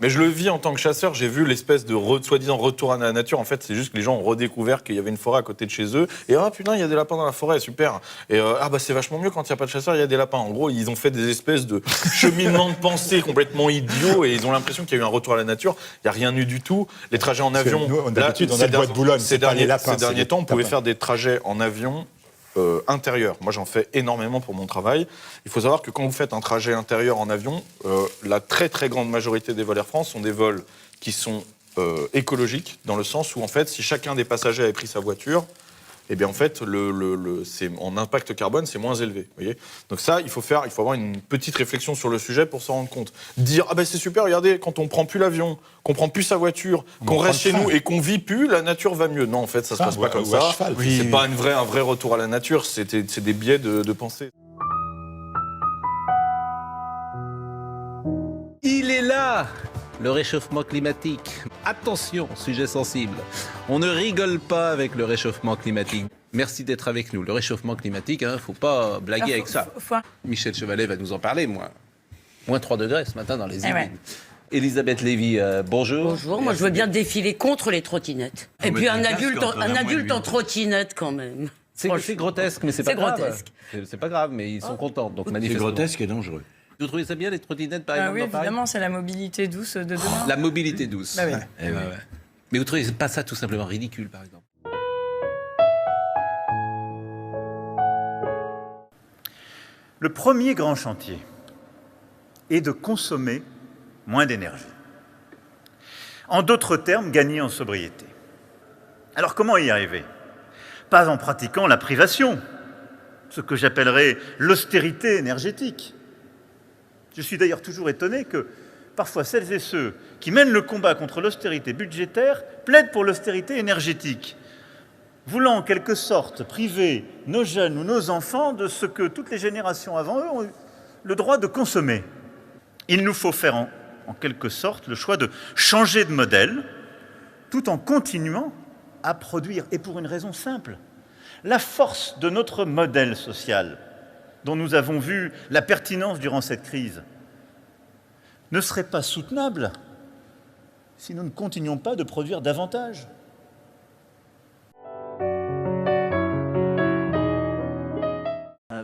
Mais je le vis en tant que chasseur, j'ai vu l'espèce de soi-disant retour à la nature. En fait, c'est juste que les gens ont redécouvert qu'il y avait une forêt à côté de chez eux. Et ah putain, il y a des lapins dans la forêt, super. Et ah bah c'est vachement mieux quand il n'y a pas de chasseurs, il y a des lapins. En gros, ils ont fait des espèces de cheminements de pensée complètement idiots et ils ont l'impression qu'il y a eu un retour à la nature. Il n'y a rien eu du tout. Les trajets en avion. D'habitude, on a le bois de Boulogne. Ces derniers temps, on pouvait faire des trajets en avion. Intérieur. Moi, j'en fais énormément pour mon travail. Il faut savoir que quand vous faites un trajet intérieur en avion, la très très grande majorité des vols Air France sont des vols qui sont écologiques, dans le sens où, en fait, si chacun des passagers avait pris sa voiture, eh bien, en fait, en impact carbone, c'est moins élevé. Vous voyez. Donc ça, il faut avoir une petite réflexion sur le sujet pour s'en rendre compte. Dire, ah ben c'est super, regardez, quand on prend plus l'avion, qu'on prend plus sa voiture, qu'on reste chez nous et qu'on vit plus, la nature va mieux. Non, en fait, ça se passe pas comme ça. C'est pas un vrai retour à la nature, c'est des biais de pensée. Il est là, le réchauffement climatique. Attention, sujet sensible. On ne rigole pas avec le réchauffement climatique. Merci d'être avec nous. Le réchauffement climatique, faut pas blaguer avec ça. Michel Chevalet va nous en parler, moins 3 degrés ce matin dans les Yvelines. Elisabeth Lévy, bonjour. Bonjour, moi je veux bien défiler contre les trottinettes. Et puis un adulte en trottinette quand même. C'est grotesque, mais c'est pas grave. Grotesque. C'est pas grave, mais ils sont contents, donc manifestement. C'est grotesque et dangereux. Vous trouvez ça bien, les trottinettes, par exemple, Oui, dans Paris ? évidemment, c'est la mobilité douce de demain. La mobilité douce. Bah oui. Ouais. Mais vous trouvez pas ça tout simplement ridicule, par exemple ? Le premier grand chantier est de consommer moins d'énergie. En d'autres termes, gagner en sobriété. Alors comment y arriver ? Pas en pratiquant la privation, ce que j'appellerais l'austérité énergétique. Je suis d'ailleurs toujours étonné que parfois celles et ceux qui mènent le combat contre l'austérité budgétaire plaident pour l'austérité énergétique, voulant en quelque sorte priver nos jeunes ou nos enfants de ce que toutes les générations avant eux ont eu le droit de consommer. Il nous faut faire en quelque sorte le choix de changer de modèle tout en continuant à produire, et pour une raison simple. La force de notre modèle social, dont nous avons vu la pertinence durant cette crise, ne serait pas soutenable si nous ne continuions pas de produire davantage.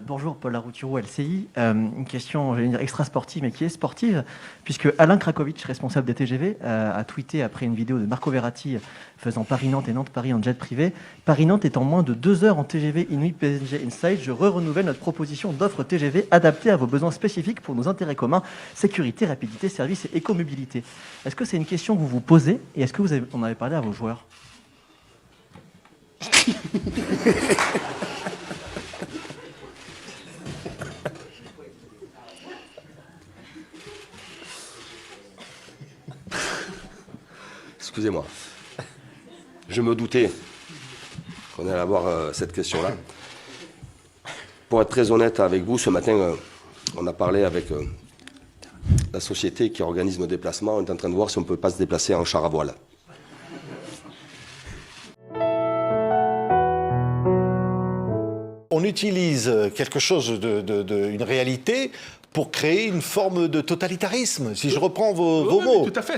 Bonjour, Paul Laroutireau, LCI. Une question, j'allais dire extra-sportive, mais qui est sportive, puisque Alain Krakowicz, responsable des TGV, a tweeté après une vidéo de Marco Verratti faisant Paris-Nantes et Nantes-Paris en jet privé. Paris-Nantes est en moins de 2 heures en TGV Inuit PSG Inside. Je renouvelle notre proposition d'offre TGV adaptée à vos besoins spécifiques pour nos intérêts communs, sécurité, rapidité, service et écomobilité. Est-ce que c'est une question que vous vous posez et est-ce que vous en avez parlé à vos joueurs ? Excusez-moi. Je me doutais qu'on allait avoir cette question-là. Pour être très honnête avec vous, ce matin, on a parlé avec la société qui organise nos déplacements. On est en train de voir si on ne peut pas se déplacer en char à voile. On utilise quelque chose une réalité pour créer une forme de totalitarisme, si je reprends vos mots. Tout à fait.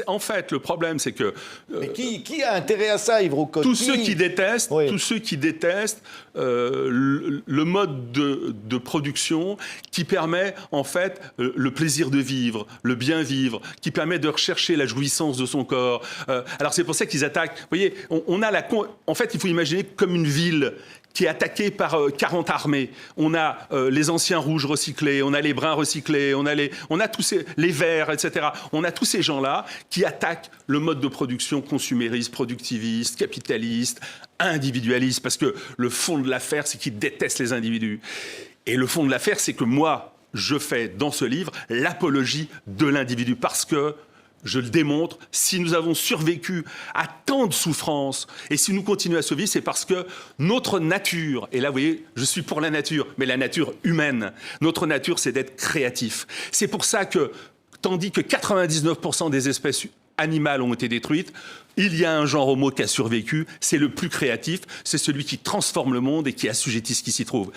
En fait, le problème, c'est que... Mais qui a intérêt à ça, Yves Roucotte ? Tous ceux qui détestent le mode de production qui permet, en fait, le plaisir de vivre, le bien vivre, qui permet de rechercher la jouissance de son corps. Alors, c'est pour ça qu'ils attaquent. Vous voyez, en fait, il faut imaginer comme une ville qui est attaqué par 40 armées. On a les anciens rouges recyclés, on a les bruns recyclés, on a tous les verts, etc. On a tous ces gens-là qui attaquent le mode de production consumériste, productiviste, capitaliste, individualiste, parce que le fond de l'affaire, c'est qu'ils détestent les individus. Et le fond de l'affaire, c'est que moi, je fais dans ce livre l'apologie de l'individu, parce que je le démontre, si nous avons survécu à tant de souffrances et si nous continuons à survivre, c'est parce que notre nature, et là vous voyez, je suis pour la nature, mais la nature humaine, notre nature c'est d'être créatif. C'est pour ça que, tandis que 99% des espèces animales ont été détruites, il y a un genre homo qui a survécu, c'est le plus créatif, c'est celui qui transforme le monde et qui assujettit ce qui s'y trouve.